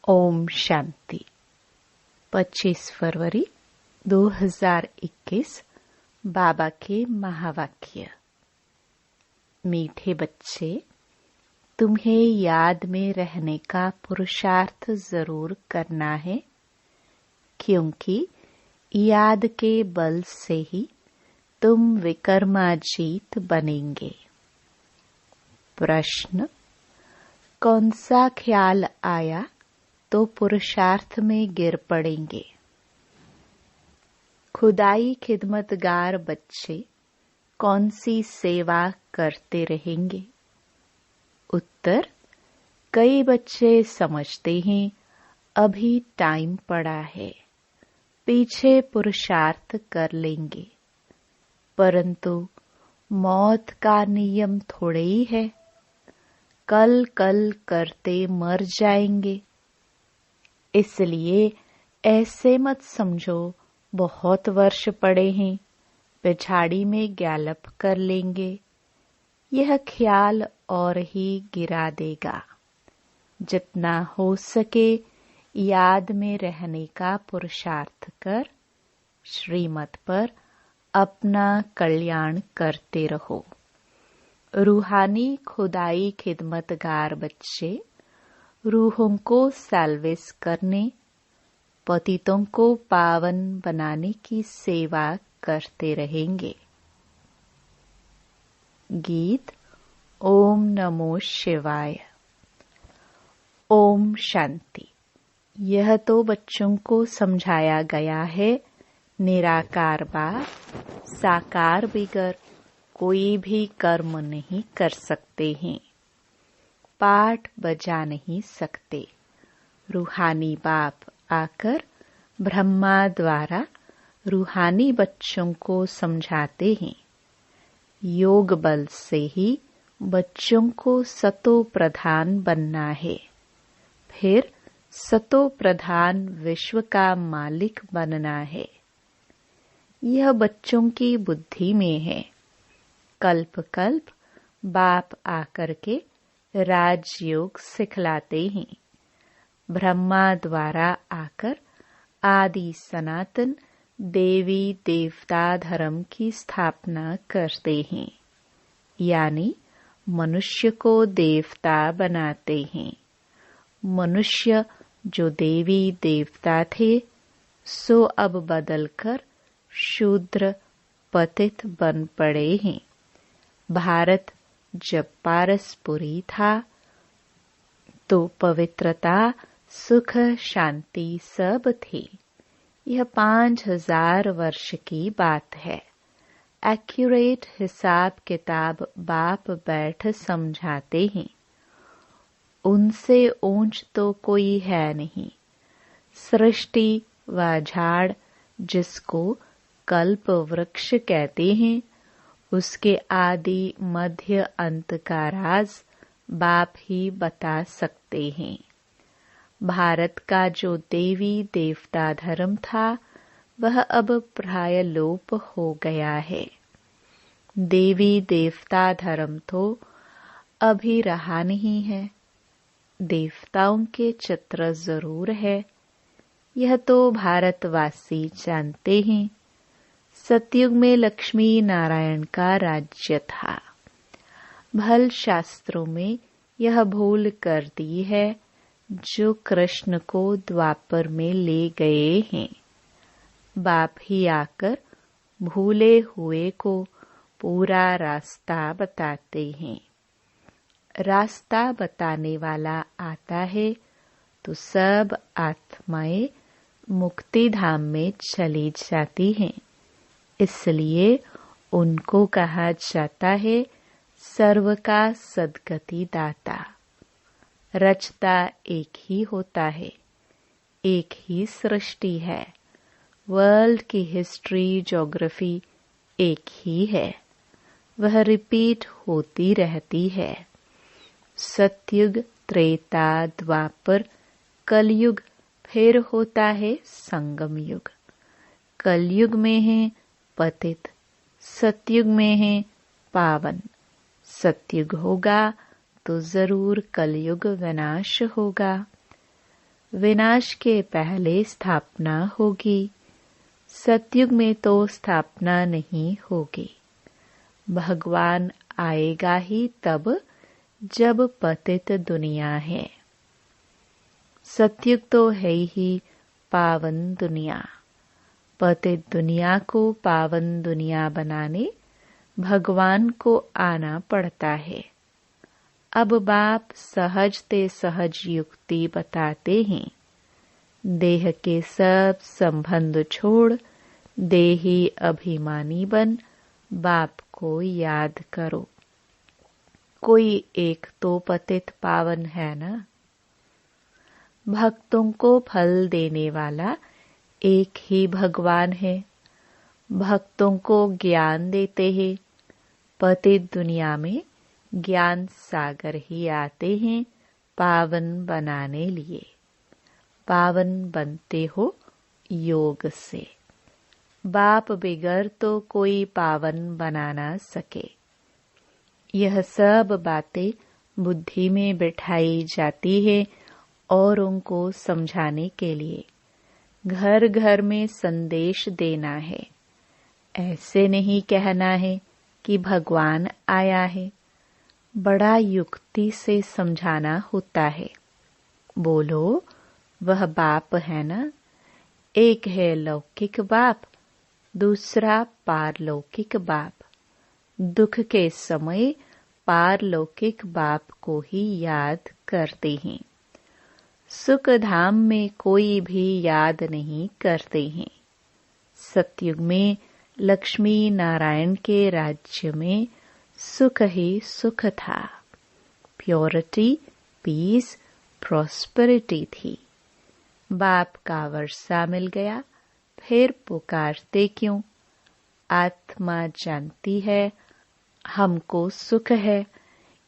ओम शांति। 25 फरवरी 2021 बाबा के महावाक्य। मीठे बच्चे, तुम्हें याद में रहने का पुरुषार्थ जरूर करना है, क्योंकि याद के बल से ही तुम विकर्माजीत बनेंगे। प्रश्न: कौन सा ख्याल आया तो पुरुषार्थ में गिर पड़ेंगे? खुदाई खिदमतगार बच्चे कौन सी सेवा करते रहेंगे? उत्तर: कई बच्चे समझते हैं अभी टाइम पड़ा है, पीछे पुरुषार्थ कर लेंगे, परंतु मौत का नियम थोड़े ही है, कल कल करते मर जाएंगे। इसलिए ऐसे मत समझो बहुत वर्ष पड़े हैं, पिछाड़ी में गैलप कर लेंगे। यह ख्याल और ही गिरा देगा। जितना हो सके याद में रहने का पुरुषार्थ कर, श्रीमत पर अपना कल्याण करते रहो। रूहानी खुदाई खिदमतगार बच्चे रूहों को सैल्वेस करने, पतितों को पावन बनाने की सेवा करते रहेंगे। गीत ओम नमो शिवाय। ओम शांति। यह तो बच्चों को समझाया गया है, निराकार बाप साकार बिगर कोई भी कर्म नहीं कर सकते हैं, पाठ बजा नहीं सकते। रूहानी बाप आकर ब्रह्मा द्वारा रूहानी बच्चों को समझाते हैं। योग बल से ही बच्चों को सतो प्रधान बनना है, फिर सतो प्रधान विश्व का मालिक बनना है। यह बच्चों की बुद्धि में है। कल्प कल्प बाप आकर के राजयोग सिखलाते हैं। ब्रह्मा द्वारा आकर आदि सनातन देवी देवता धर्म की स्थापना करते हैं, यानी मनुष्य को देवता बनाते हैं। मनुष्य जो देवी देवता थे, सो अब बदलकर शूद्र पतित बन पड़े हैं। भारत जब पारसपुरी था तो पवित्रता सुख शांति सब थी। यह 5000 वर्ष की बात है। एक्यूरेट हिसाब किताब बाप बैठ समझाते हैं। उनसे ऊंच तो कोई है नहीं। सृष्टि व झाड़ जिसको कल्प वृक्ष कहते हैं, उसके आदि मध्य अंत का राज बाप ही बता सकते हैं। भारत का जो देवी देवता धर्म था, वह अब प्राय लोप हो गया है। देवी देवता धर्म तो अभी रहा नहीं है। देवताओं के चित्र जरूर है, यह तो भारतवासी जानते हैं। सतयुग में लक्ष्मी नारायण का राज्य था। भल शास्त्रों में यह भूल कर दी है, जो कृष्ण को द्वापर में ले गए हैं। बाप ही आकर भूले हुए को पूरा रास्ता बताते हैं। रास्ता बताने वाला आता है तो सब आत्माएं मुक्ति धाम में चली जाती हैं। इसलिए उनको कहा जाता है सर्व का सद्गति दाता। रचता एक ही होता है, एक ही सृष्टि है। वर्ल्ड की हिस्ट्री ज्योग्राफी एक ही है, वह रिपीट होती रहती है। सतयुग त्रेता द्वापर कलयुग, फिर होता है संगम युग। कलयुग में है पतित, सतयुग में है पावन। सतयुग होगा तो जरूर कलयुग विनाश होगा। विनाश के पहले स्थापना होगी। सतयुग में तो स्थापना नहीं होगी। भगवान आएगा ही तब जब पतित दुनिया है। सतयुग तो है ही पावन दुनिया। पतित दुनिया को पावन दुनिया बनाने भगवान को आना पड़ता है। अब बाप सहज ते सहज युक्ति बताते हैं। देह के सब संबंध छोड़ देही अभिमानी बन बाप को याद करो। कोई एक तो पतित पावन है ना। भक्तों को फल देने वाला एक ही भगवान है। भक्तों को ज्ञान देते हैं। पतित दुनिया में ज्ञान सागर ही आते हैं पावन बनाने लिए। पावन बनते हो योग से। बाप बिगर तो कोई पावन बना ना सके। यह सब बातें बुद्धि में बिठाई जाती है और उनको समझाने के लिए घर घर में संदेश देना है। ऐसे नहीं कहना है कि भगवान आया है। बड़ा युक्ति से समझाना होता है। बोलो वह बाप है ना। एक है लौकिक बाप, दूसरा पारलौकिक बाप। दुख के समय पारलौकिक बाप को ही याद करते हैं। सुख धाम में कोई भी याद नहीं करते हैं। सतयुग में लक्ष्मी नारायण के राज्य में सुख ही सुख था। प्योरिटी, पीस, प्रॉस्पेरिटी थी। बाप का वर्षा मिल गया, फिर पुकारते क्यों? आत्मा जानती है हमको सुख है।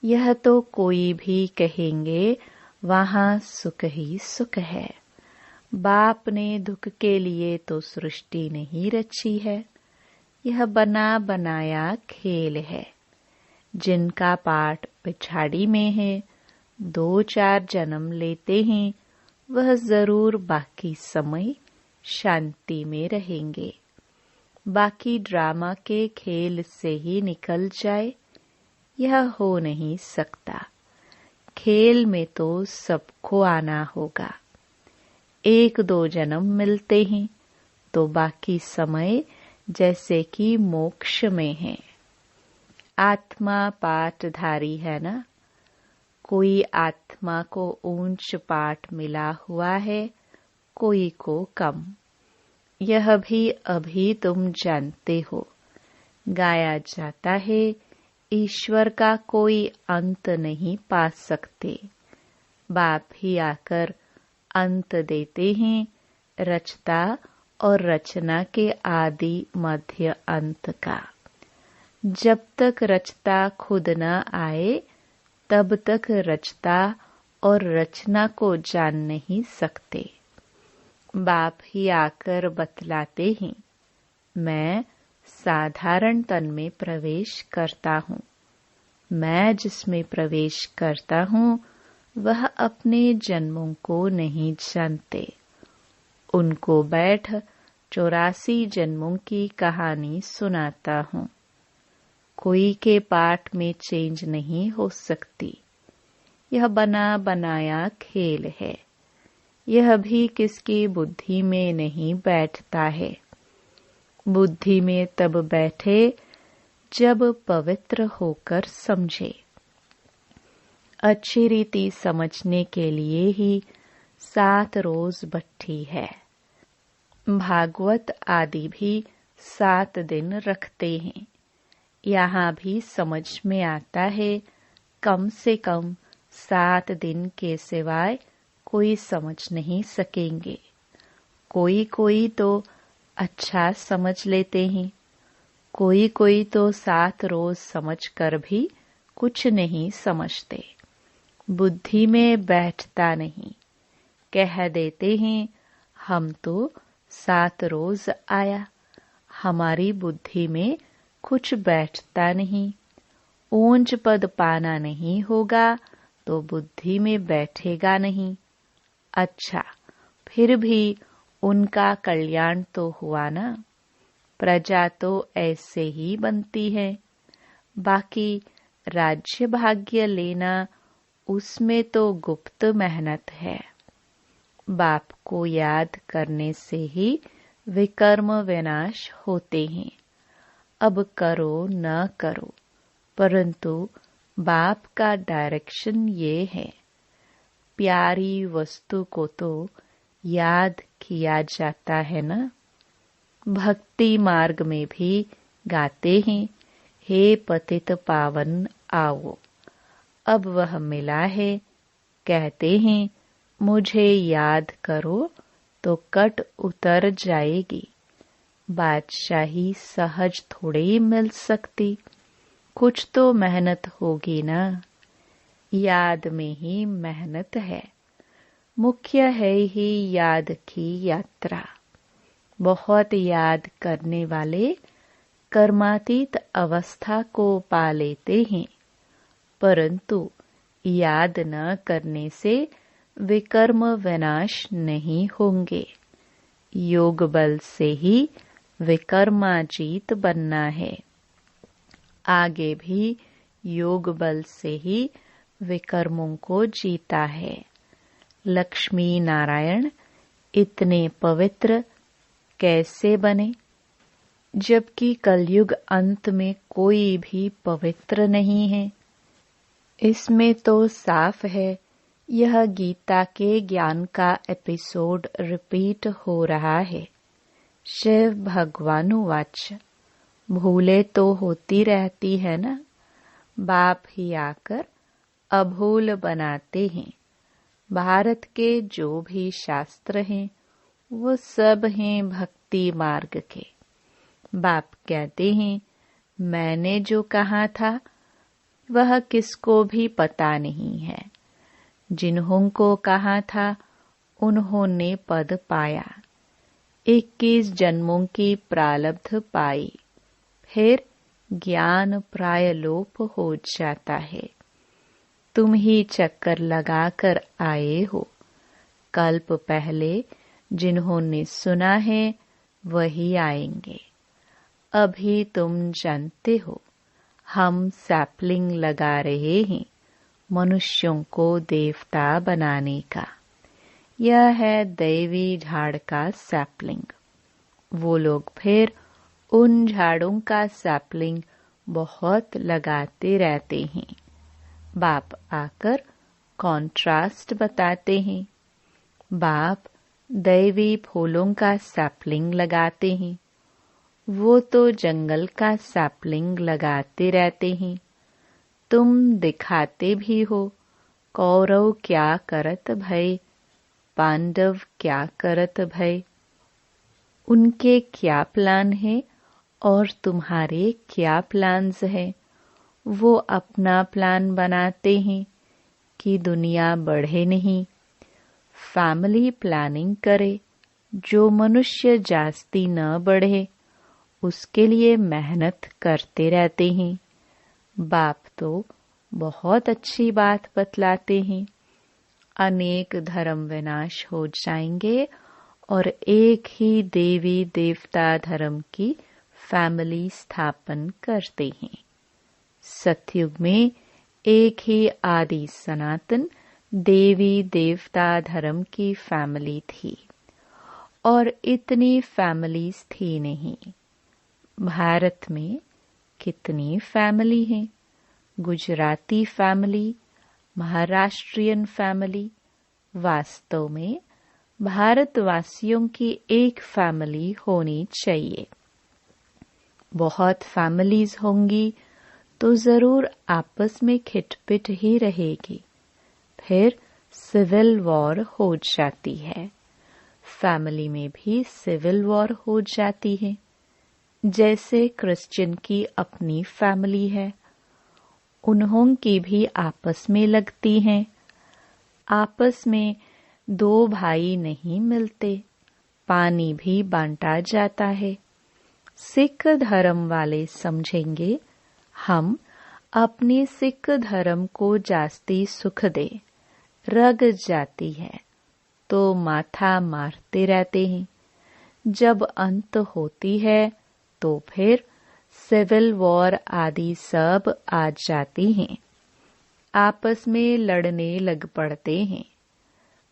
यह तो कोई भी कहेंगे वहाँ सुख ही सुख है। बाप ने दुख के लिए तो सृष्टि नहीं रची है। यह बना बनाया खेल है। जिनका पाठ पिछाड़ी में है, 2-4 जन्म लेते हैं, वह जरूर बाकी समय शांति में रहेंगे। बाकी ड्रामा के खेल से ही निकल जाए, यह हो नहीं सकता। खेल में तो सबको आना होगा। 1-2 जन्म मिलते हैं तो बाकी समय जैसे कि मोक्ष में है। आत्मा पाठधारी है ना। कोई आत्मा को ऊंच पाठ मिला हुआ है, कोई को कम। यह भी अभी तुम जानते हो। गाया जाता है ईश्वर का कोई अंत नहीं पा सकते। बाप ही आकर अंत देते हैं, रचता और रचना के आदि मध्य अंत का। जब तक रचता खुद न आए तब तक रचता और रचना को जान नहीं सकते। बाप ही आकर बतलाते हैं, मैं साधारण तन में प्रवेश करता हूँ। मैं जिसमें प्रवेश करता हूँ वह अपने जन्मों को नहीं जानते। उनको बैठ 84 जन्मों की कहानी सुनाता हूँ। कोई के पाठ में चेंज नहीं हो सकती। यह बना बनाया खेल है। यह भी किसकी बुद्धि में नहीं बैठता है। बुद्धि में तब बैठे जब पवित्र होकर समझे। अच्छी रीति समझने के लिए ही 7 रोज भट्ठी है। भागवत आदि भी 7 दिन रखते हैं। यहाँ भी समझ में आता है कम से कम 7 दिन के सिवाय कोई समझ नहीं सकेंगे। कोई कोई तो अच्छा समझ लेते हैं, कोई कोई तो 7 रोज समझ कर भी कुछ नहीं समझते। बुद्धि में बैठता नहीं। कह देते हैं हम तो 7 रोज आया। हमारी बुद्धि में कुछ बैठता नहीं। ऊंच पद पाना नहीं होगा तो बुद्धि में बैठेगा नहीं। अच्छा, फिर भी उनका कल्याण तो हुआ ना। प्रजा तो ऐसे ही बनती है। बाकी राज्य भाग्य लेना, उसमें तो गुप्त मेहनत है। बाप को याद करने से ही विकर्म विनाश होते हैं। अब करो न करो, परंतु बाप का डायरेक्शन ये है। प्यारी वस्तु को तो याद किया जाता है ना। भक्ति मार्ग में भी गाते हैं, हे पतित पावन आओ। अब वह मिला है, कहते हैं मुझे याद करो तो कट उतर जाएगी। बादशाही सहज थोड़े ही मिल सकती, कुछ तो मेहनत होगी ना। याद में ही मेहनत है, मुख्य है ही याद की यात्रा। बहुत याद करने वाले कर्मातीत अवस्था को पा लेते हैं, परंतु याद न करने से विकर्म विनाश नहीं होंगे। योग बल से ही विकर्माजीत बनना है। आगे भी योग बल से ही विकर्मों को जीता है। लक्ष्मी नारायण इतने पवित्र कैसे बने, जबकि कलयुग अंत में कोई भी पवित्र नहीं है। इसमें तो साफ है, यह गीता के ज्ञान का एपिसोड रिपीट हो रहा है। शिव भगवानुवाच, भूले तो होती रहती है ना। बाप ही आकर अभूल बनाते हैं। भारत के जो भी शास्त्र हैं, वो सब हैं भक्ति मार्ग के। बाप कहते हैं, मैंने जो कहा था वह किसको भी पता नहीं है। जिन्हों को कहा था उन्होंने पद पाया। 21 जन्मों की प्रारब्ध पाई, फिर ज्ञान प्राय लोप हो जाता है। तुम ही चक्कर लगाकर आए हो। कल्प पहले जिन्होंने सुना है वही आएंगे। अभी तुम जानते हो, हम सैपलिंग लगा रहे हैं मनुष्यों को देवता बनाने का। यह है दैवी झाड़ का सैपलिंग। वो लोग फिर उन झाड़ों का सैपलिंग बहुत लगाते रहते हैं। बाप आकर कॉन्ट्रास्ट बताते हैं। बाप दैवी फूलों का सैपलिंग लगाते हैं, वो तो जंगल का सैपलिंग लगाते रहते हैं। तुम दिखाते भी हो, कौरव क्या करत भय, पांडव क्या करत भय। उनके क्या प्लान है और तुम्हारे क्या प्लान्स है। वो अपना प्लान बनाते हैं कि दुनिया बढ़े नहीं। फैमिली प्लानिंग करे, जो मनुष्य जास्ती न बढ़े उसके लिए मेहनत करते रहते हैं। बाप तो बहुत अच्छी बात बतलाते हैं। अनेक धर्म विनाश हो जाएंगे और एक ही देवी देवता धर्म की फैमिली स्थापन करते हैं। सतयुग में एक ही आदि सनातन देवी देवता धर्म की फैमिली थी और इतनी फैमिलीज थी नहीं। भारत में कितनी फैमिली हैं? Gujarati family, Maharashtrian family. वास्तव में भारतवासियों की एक फैमिली होनी चाहिए। बहुत फैमिलीज होंगी तो जरूर आपस में खिटपिट ही रहेगी, फिर सिविल वॉर हो जाती है। फैमिली में भी सिविल वॉर हो जाती है। जैसे क्रिश्चियन की अपनी फैमिली है, उन्हों की भी आपस में लगती हैं। आपस में दो भाई नहीं मिलते, पानी भी बांटा जाता है। सिख धर्म वाले समझेंगे हम अपने सिख धर्म को जास्ती सुख दे, रग जाती है। तो माथा मारते रहते हैं। जब अंत होती है तो फिर सिविल वॉर आदि सब आ जाती हैं। आपस में लड़ने लग पड़ते हैं।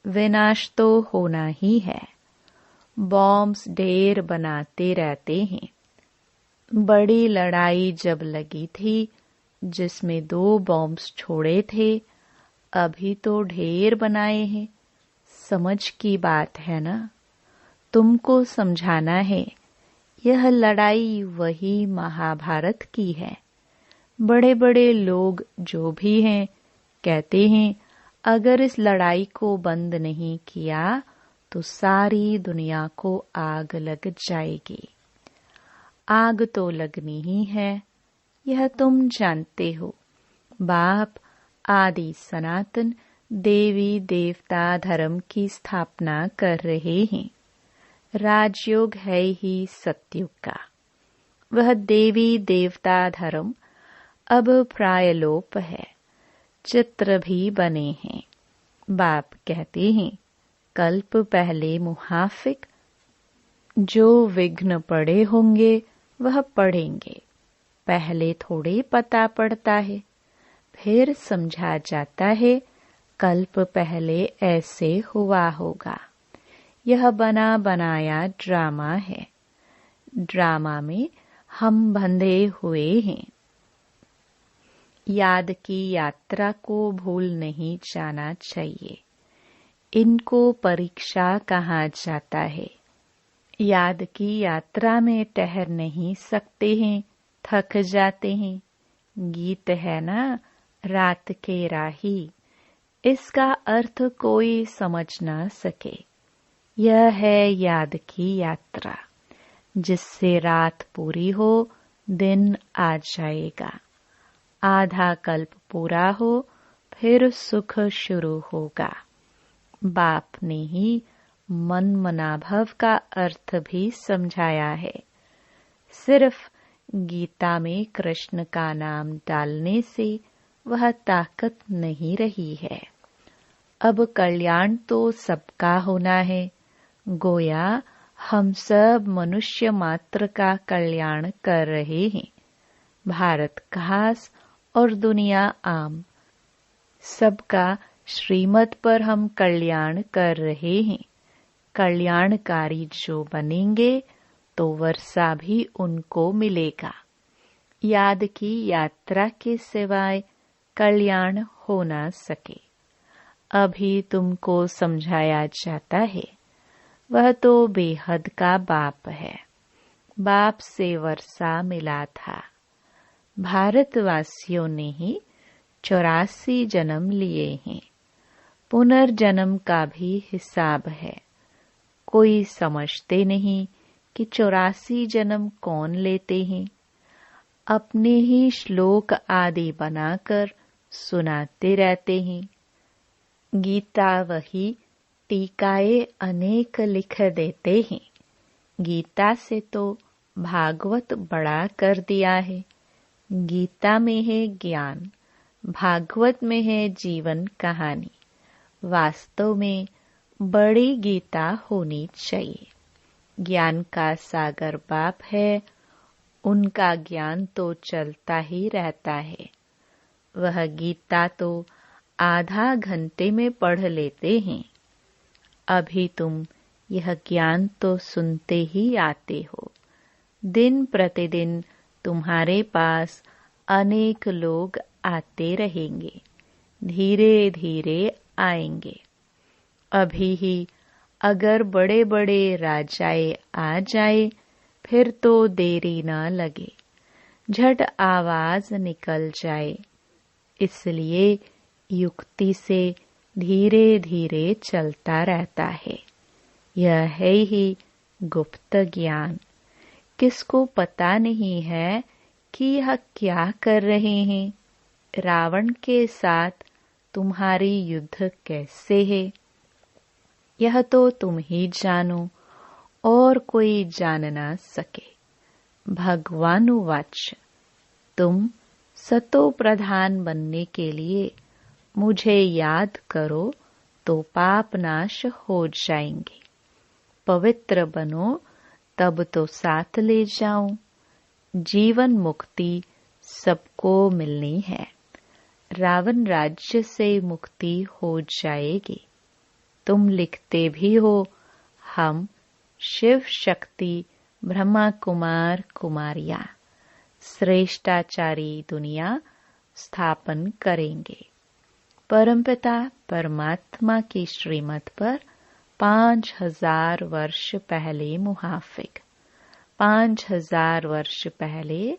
विनाश तो होना ही है। बॉम्ब्स ढेर बनाते रहते हैं। बड़ी लड़ाई जब लगी थी जिसमें 2 बॉम्ब्स छोड़े थे, अभी तो ढेर बनाए हैं। समझ की बात है ना। तुमको समझाना है। यह लड़ाई वही महाभारत की है। बड़े बड़े लोग जो भी हैं कहते हैं अगर इस लड़ाई को बंद नहीं किया तो सारी दुनिया को आग लग जाएगी। आग तो लगनी ही है, यह तुम जानते हो। बाप आदि सनातन देवी देवता धर्म की स्थापना कर रहे हैं। राजयोग है ही सतयुग का। वह देवी देवता धर्म अब प्रायलोप है। चित्र भी बने हैं। बाप कहते हैं कल्प पहले मुहाफिक जो विघ्न पड़े होंगे वह पढ़ेंगे। पहले थोड़े पता पड़ता है, फिर समझा जाता है कल्प पहले ऐसे हुआ होगा। यह बना बनाया ड्रामा है। ड्रामा में हम बंधे हुए हैं। याद की यात्रा को भूल नहीं जाना चाहिए। इनको परीक्षा कहा जाता है। याद की यात्रा में ठहर नहीं सकते हैं, थक जाते हैं। गीत है ना, रात के राही। इसका अर्थ कोई समझ ना सके। यह है याद की यात्रा। जिससे रात पूरी हो, दिन आ जाएगा। आधा कल्प पूरा हो, फिर सुख शुरू होगा। बाप ने ही मन मनाभव का अर्थ भी समझाया है। सिर्फ गीता में कृष्ण का नाम डालने से वह ताकत नहीं रही है। अब कल्याण तो सबका होना है। गोया हम सब मनुष्य मात्र का कल्याण कर रहे हैं। भारत खास और दुनिया आम, सबका श्रीमत पर हम कल्याण कर रहे हैं। कल्याणकारी जो बनेंगे तो वर्षा भी उनको मिलेगा। याद की यात्रा के सिवाय कल्याण हो ना सके। अभी तुमको समझाया जाता है। वह तो बेहद का बाप है। बाप से वर्षा मिला था। भारतवासियों ने ही 84 जन्म लिए हैं। पुनर्जन्म का भी हिसाब है। कोई समझते नहीं कि 84 जन्म कौन लेते हैं। अपने ही श्लोक आदि बनाकर सुनाते रहते हैं। गीता वही टीकाए अनेक लिख देते हैं। गीता से तो भागवत बड़ा कर दिया है। गीता में है ज्ञान, भागवत में है जीवन कहानी। वास्तव में बड़ी गीता होनी चाहिए। ज्ञान का सागर बाप है। उनका ज्ञान तो चलता ही रहता है। वह गीता तो आधा घंटे में पढ़ लेते हैं। अभी तुम यह ज्ञान तो सुनते ही आते हो। दिन प्रतिदिन तुम्हारे पास अनेक लोग आते रहेंगे। धीरे धीरे आएंगे। अभी ही अगर बड़े बड़े राजाए आ जाए फिर तो देरी न लगे, झट आवाज निकल जाए। इसलिए युक्ति से धीरे धीरे चलता रहता है। यह है ही गुप्त ज्ञान। किसको पता नहीं है कि यह क्या कर रहे हैं। रावण के साथ तुम्हारी युद्ध कैसे है, यह तो तुम ही जानो और कोई जान ना सके। भगवानुवाच, तुम सतो प्रधान बनने के लिए मुझे याद करो तो पाप नाश हो जाएंगे। पवित्र बनो तब तो साथ ले जाऊं। जीवन मुक्ति सबको मिलनी है। रावण राज्य से मुक्ति हो जाएगी। तुम लिखते भी हो, हम शिव शक्ति ब्रह्मा कुमार कुमारियां श्रेष्ठाचारी दुनिया स्थापन करेंगे। परमपिता परमात्मा की श्रीमत पर 5000 वर्ष पहले मुहाफिक, 5000 वर्ष पहले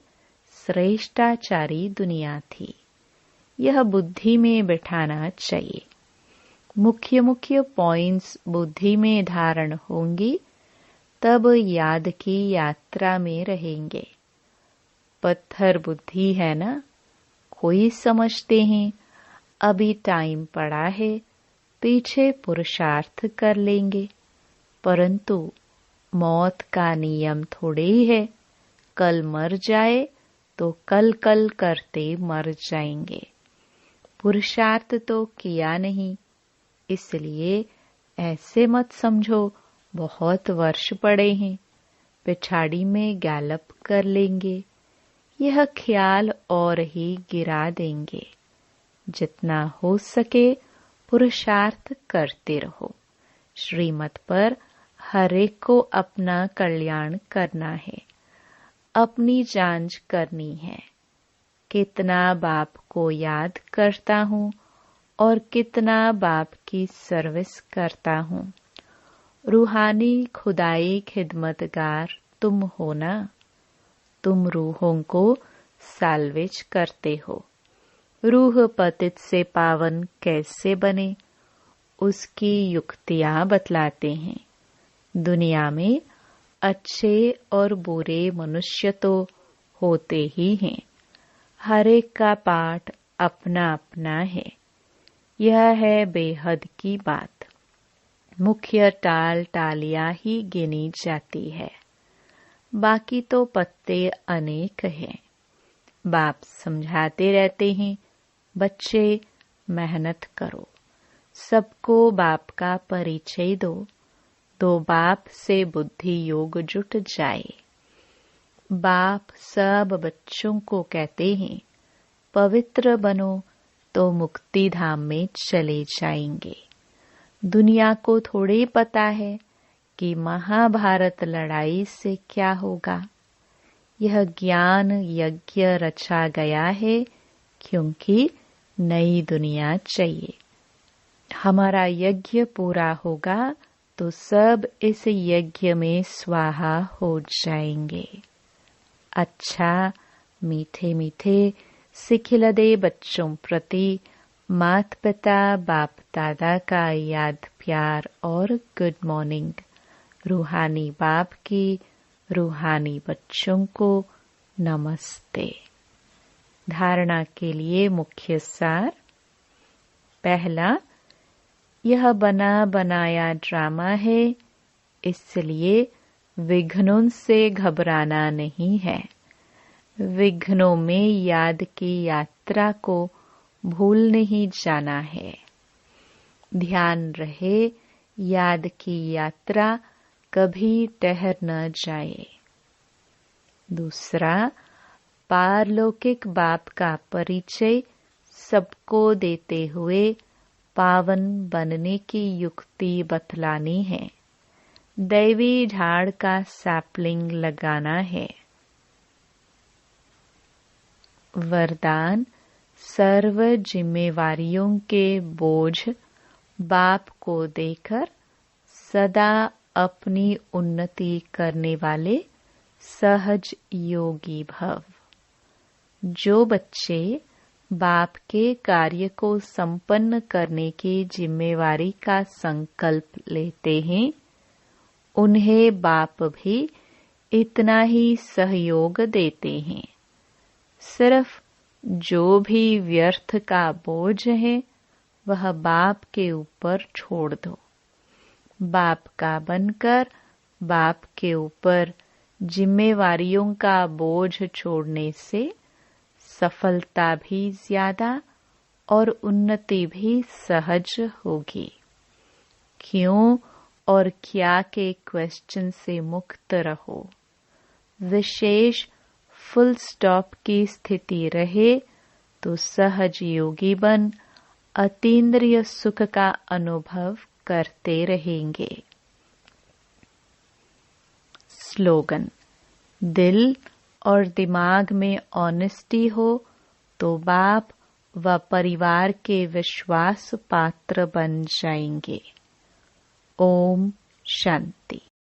श्रेष्ठाचारी दुनिया थी। यह बुद्धि में बिठाना चाहिए। मुख्य मुख्य पॉइंट्स बुद्धि में धारण होंगी, तब याद की यात्रा में रहेंगे। पत्थर बुद्धि है ना, कोई समझते हैं अभी टाइम पड़ा है, पीछे पुरुषार्थ कर लेंगे। परंतु मौत का नियम थोड़े ही है, कल मर जाए तो कल कल करते मर जाएंगे। पुरुषार्थ तो किया नहीं, इसलिए ऐसे मत समझो बहुत वर्ष पड़े हैं, पिछाड़ी में गैलप कर लेंगे। यह ख्याल और ही गिरा देंगे। जितना हो सके पुरुषार्थ करते रहो। श्रीमत पर हर एक को अपना कल्याण करना है, अपनी जांच करनी है। कितना बाप को याद करता हूँ और कितना बाप की सर्विस करता हूँ। रूहानी खुदाई खिदमतगार तुम हो ना। तुम रूहों को साल्वेज करते हो। रूह पतित से पावन कैसे बने, उसकी युक्तियां बतलाते हैं। दुनिया में अच्छे और बुरे मनुष्य तो होते ही हैं। हर एक का पाठ अपना अपना है। यह है बेहद की बात। मुख्य टाल टालियां ही गिनी जाती है, बाकी तो पत्ते अनेक हैं। बाप समझाते रहते हैं, बच्चे मेहनत करो, सबको बाप का परिचय दो, तो बाप से बुद्धि योग जुट जाए। बाप सब बच्चों को कहते हैं, पवित्र बनो तो मुक्ति धाम में चले जाएंगे। दुनिया को थोड़े पता है कि महाभारत लड़ाई से क्या होगा। यह ज्ञान यज्ञ रचा गया है, क्योंकि नई दुनिया चाहिए। हमारा यज्ञ पूरा होगा तो सब इस यज्ञ में स्वाहा हो जाएंगे। अच्छा, मीठे मीठे सिखिलदे बच्चों प्रति मात पिता बाप दादा का याद प्यार और गुड मॉर्निंग। रूहानी बाप की रूहानी बच्चों को नमस्ते। धारणा के लिए मुख्य सार। पहला, यह बना बनाया ड्रामा है, इसलिए विघ्नों से घबराना नहीं है। विघ्नों में याद की यात्रा को भूल नहीं जाना है। ध्यान रहे याद की यात्रा कभी ठहर न जाए। दूसरा, पारलौकिक बाप का परिचय सबको देते हुए पावन बनने की युक्ति बतलानी है। दैवी झाड़ का सैपलिंग लगाना है। वरदान, सर्व जिम्मेवारियों के बोझ बाप को देकर सदा अपनी उन्नति करने वाले सहज योगी भव। जो बच्चे बाप के कार्य को संपन्न करने की जिम्मेवारी का संकल्प लेते हैं, उन्हें बाप भी इतना ही सहयोग देते हैं। सिर्फ जो भी व्यर्थ का बोझ है वह बाप के ऊपर छोड़ दो। बाप का बनकर बाप के ऊपर जिम्मेवारियों का बोझ छोड़ने से सफलता भी ज्यादा और उन्नति भी सहज होगी। क्यों और क्या के क्वेश्चन से मुक्त रहो। विशेष फुल स्टॉप की स्थिति रहे तो सहज योगी बन अतीन्द्रिय सुख का अनुभव करते रहेंगे। स्लोगन। दिल और दिमाग में ऑनेस्टी हो तो बाप व परिवार के विश्वास पात्र बन जाएंगे। ओम शांति।